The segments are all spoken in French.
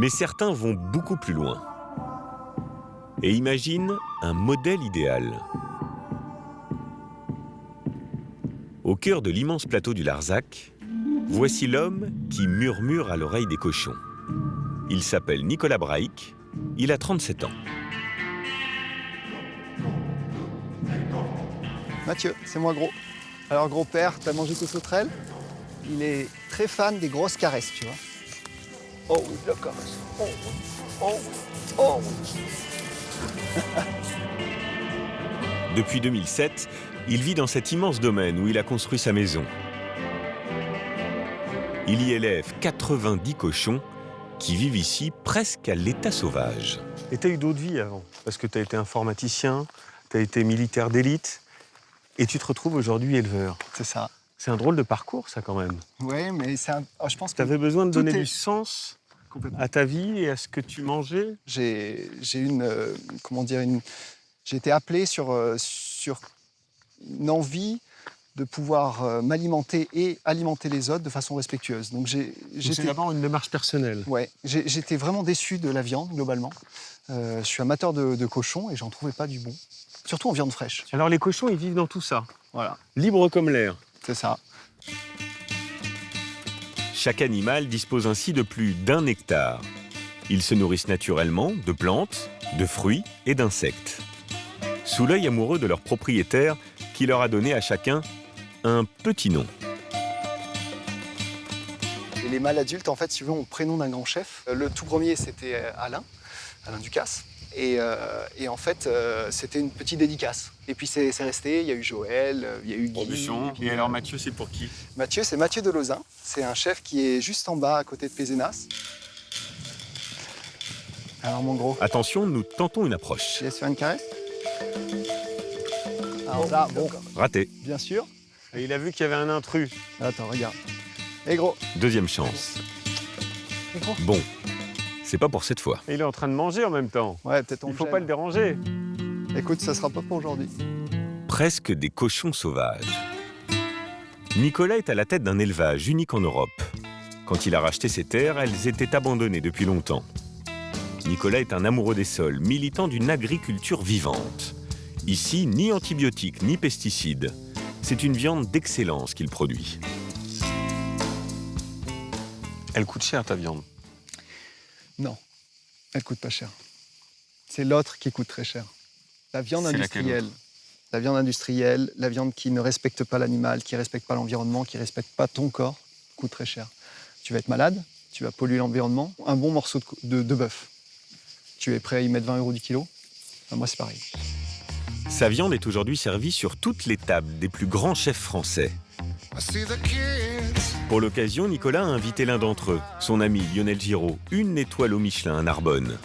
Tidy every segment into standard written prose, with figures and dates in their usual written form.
Mais certains vont beaucoup plus loin et imaginent un modèle idéal. Au cœur de l'immense plateau du Larzac, voici l'homme qui murmure à l'oreille des cochons. Il s'appelle Nicolas Braic, il a 37 ans. Mathieu, c'est moi Gros. Alors Gros-père, t'as mangé tes sauterelles? Il est très fan des grosses caresses, tu vois. Oh oui, la caresse. Oh oui, oh oui, oh oui. Depuis 2007, il vit dans cet immense domaine où il a construit sa maison. Il y élève 90 cochons qui vivent ici presque à l'état sauvage. Et tu as eu d'autres vies avant, parce que tu as été informaticien, tu as été militaire d'élite, et tu te retrouves aujourd'hui éleveur. C'est ça. C'est un drôle de parcours, ça, quand même. Oui, mais je pense que tu avais besoin de donner est... du sens complètement à ta vie et à ce que tu mangeais. J'ai été appelé sur une envie de pouvoir m'alimenter et alimenter les autres de façon respectueuse. Donc c'est d'abord une démarche personnelle. Ouais, j'étais vraiment déçu de la viande, globalement. Je suis amateur de cochons et j'en trouvais pas du bon. Surtout en viande fraîche. Alors les cochons, ils vivent dans tout ça. Voilà. Libre comme l'air. C'est ça. Chaque animal dispose ainsi de plus d'1 hectare. Ils se nourrissent naturellement de plantes, de fruits et d'insectes. Sous l'œil amoureux de leur propriétaire, qui leur a donné à chacun un petit nom. Et les mâles adultes, en fait, si vous voulez, ont le prénom d'un grand chef. Le tout premier, c'était Alain Ducasse. Et en fait, c'était une petite dédicace. Et puis c'est resté, il y a eu Joël, il y a eu Guy. Et alors Mathieu, c'est pour qui? Mathieu, c'est Mathieu de Lauzun. C'est un chef qui est juste en bas, à côté de Pézenas. Alors mon Gros. Attention, nous tentons une approche. Je laisse faire une caresse. Alors là, bon. Raté. Bien sûr. Et il a vu qu'il y avait un intrus. Attends, regarde. Et Gros. Deuxième chance. Et Gros. Bon, c'est pas pour cette fois. Et il est en train de manger en même temps. Ouais, peut-être on Il faut gêne. pas le déranger. Écoute, ça sera pas pour aujourd'hui. Presque des cochons sauvages. Nicolas est à la tête d'un élevage unique en Europe. Quand il a racheté ces terres, elles étaient abandonnées depuis longtemps. Nicolas est un amoureux des sols, militant d'une agriculture vivante. Ici, ni antibiotiques, ni pesticides. C'est une viande d'excellence qu'il produit. Elle coûte cher, ta viande. Non, elle coûte pas cher. C'est l'autre qui coûte très cher. La viande industrielle. La viande industrielle, la viande qui ne respecte pas l'animal, qui ne respecte pas l'environnement, qui ne respecte pas ton corps, coûte très cher. Tu vas être malade, tu vas polluer l'environnement. Un bon morceau de bœuf, tu es prêt à y mettre 20 € du kilo? Ben, moi, c'est pareil. Sa viande est aujourd'hui servie sur toutes les tables des plus grands chefs français. Pour l'occasion, Nicolas a invité l'un d'entre eux, son ami Lionel Giraud, 1 étoile au Michelin à Narbonne.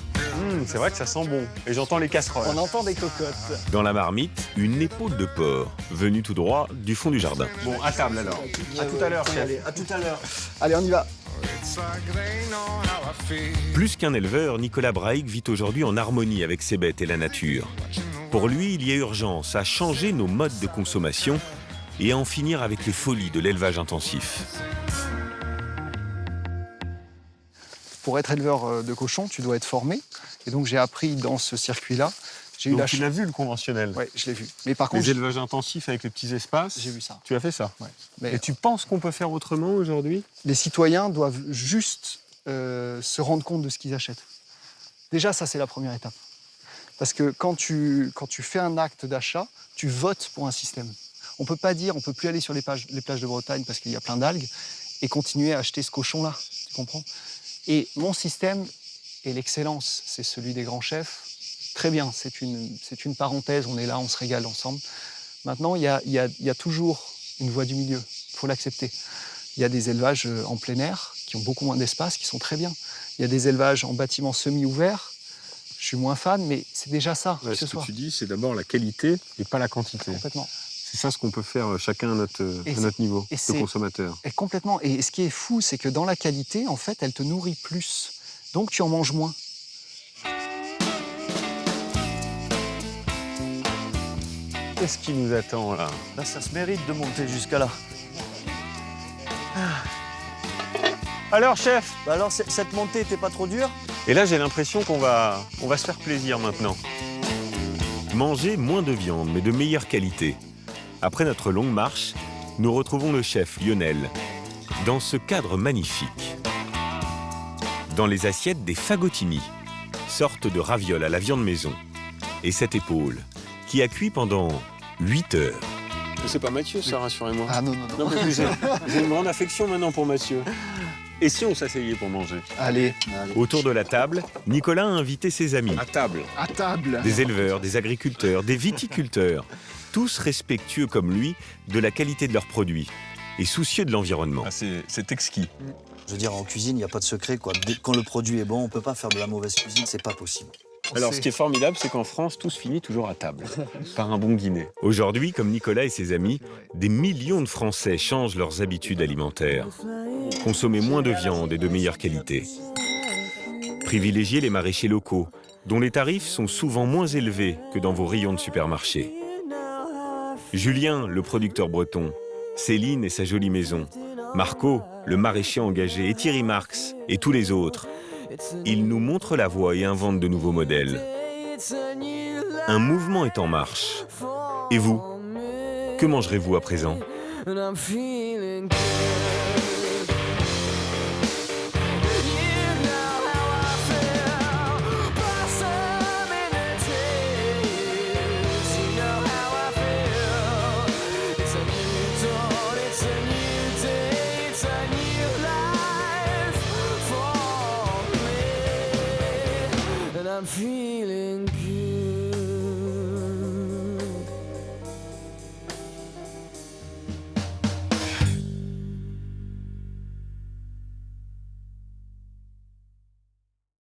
C'est vrai que ça sent bon. Et j'entends les casseroles. On entend des cocottes. Dans la marmite, une épaule de porc, venue tout droit du fond du jardin. Bon, à table alors. À tout à l'heure, chef. Allez, à tout à l'heure. Allez, on y va. Plus qu'un éleveur, Nicolas Braic vit aujourd'hui en harmonie avec ses bêtes et la nature. Pour lui, il y a urgence à changer nos modes de consommation et à en finir avec les folies de l'élevage intensif. Pour être éleveur de cochons, tu dois être formé. Et donc, j'ai appris dans ce circuit-là. J'ai eu Donc la tu l'as vu, le conventionnel. Oui, je l'ai vu. Mais par contre, Les élevages intensifs avec les petits espaces. j'ai vu ça. Tu as fait ça. Ouais. Mais Et tu penses qu'on peut faire autrement aujourd'hui? les citoyens doivent juste se rendre compte de ce qu'ils achètent. Déjà, ça, c'est la première étape. Parce que quand tu fais un acte d'achat, tu votes pour un système. On ne peut pas dire, on ne peut plus aller sur les plages de Bretagne parce qu'il y a plein d'algues et continuer à acheter ce cochon-là. Tu comprends? Et mon système est l'excellence. C'est celui des grands chefs. Très bien, c'est une parenthèse. On est là, on se régale ensemble. Maintenant, il y a toujours une voie du milieu. Il faut l'accepter. Il y a des élevages en plein air qui ont beaucoup moins d'espace, qui sont très bien. Il y a des élevages en bâtiments semi-ouverts. Je suis moins fan, mais c'est déjà ça. Ouais, ce que tu dis, c'est d'abord la qualité et pas la quantité. Complètement. C'est ça ce qu'on peut faire chacun à notre niveau de consommateur. Et complètement. Et ce qui est fou, c'est que dans la qualité, en fait, elle te nourrit plus. Donc tu en manges moins. Qu'est-ce qui nous attend là? Là, ça se mérite de monter jusqu'à là. Alors, chef? Bah alors, cette montée était pas trop dure? Et là, j'ai l'impression qu'on va se faire plaisir maintenant. Manger moins de viande, mais de meilleure qualité. Après notre longue marche, nous retrouvons le chef Lionel, dans ce cadre magnifique. Dans les assiettes, des fagottini, sorte de ravioles à la viande maison. Et cette épaule, qui a cuit pendant 8 heures. C'est pas Mathieu, ça, rassurez-moi. Ah non, non, non. Non, mais j'ai une grande affection maintenant pour Mathieu. Et si on s'asseyait pour manger? Allez, Autour de la table, Nicolas a invité ses amis. À table. à table. Des éleveurs, des agriculteurs, des viticulteurs, tous respectueux comme lui de la qualité de leurs produits et soucieux de l'environnement. Ah, c'est exquis. Je veux dire, en cuisine, il n'y a pas de secret, quoi. Quand le produit est bon, on peut pas faire de la mauvaise cuisine, c'est pas possible. Alors, ce qui est formidable, c'est qu'en France, tout se finit toujours à table, par un bon dîner. Aujourd'hui, comme Nicolas et ses amis, des millions de Français changent leurs habitudes alimentaires. Consommer moins de viande et de meilleure qualité. Privilégier les maraîchers locaux, dont les tarifs sont souvent moins élevés que dans vos rayons de supermarché. Julien, le producteur breton, Céline et sa jolie maison, Marco, le maraîcher engagé, et Thierry Marx, et tous les autres. Ils nous montrent la voie et inventent de nouveaux modèles. Un mouvement est en marche. Et vous, que mangerez-vous à présent ? And I'm feeling good.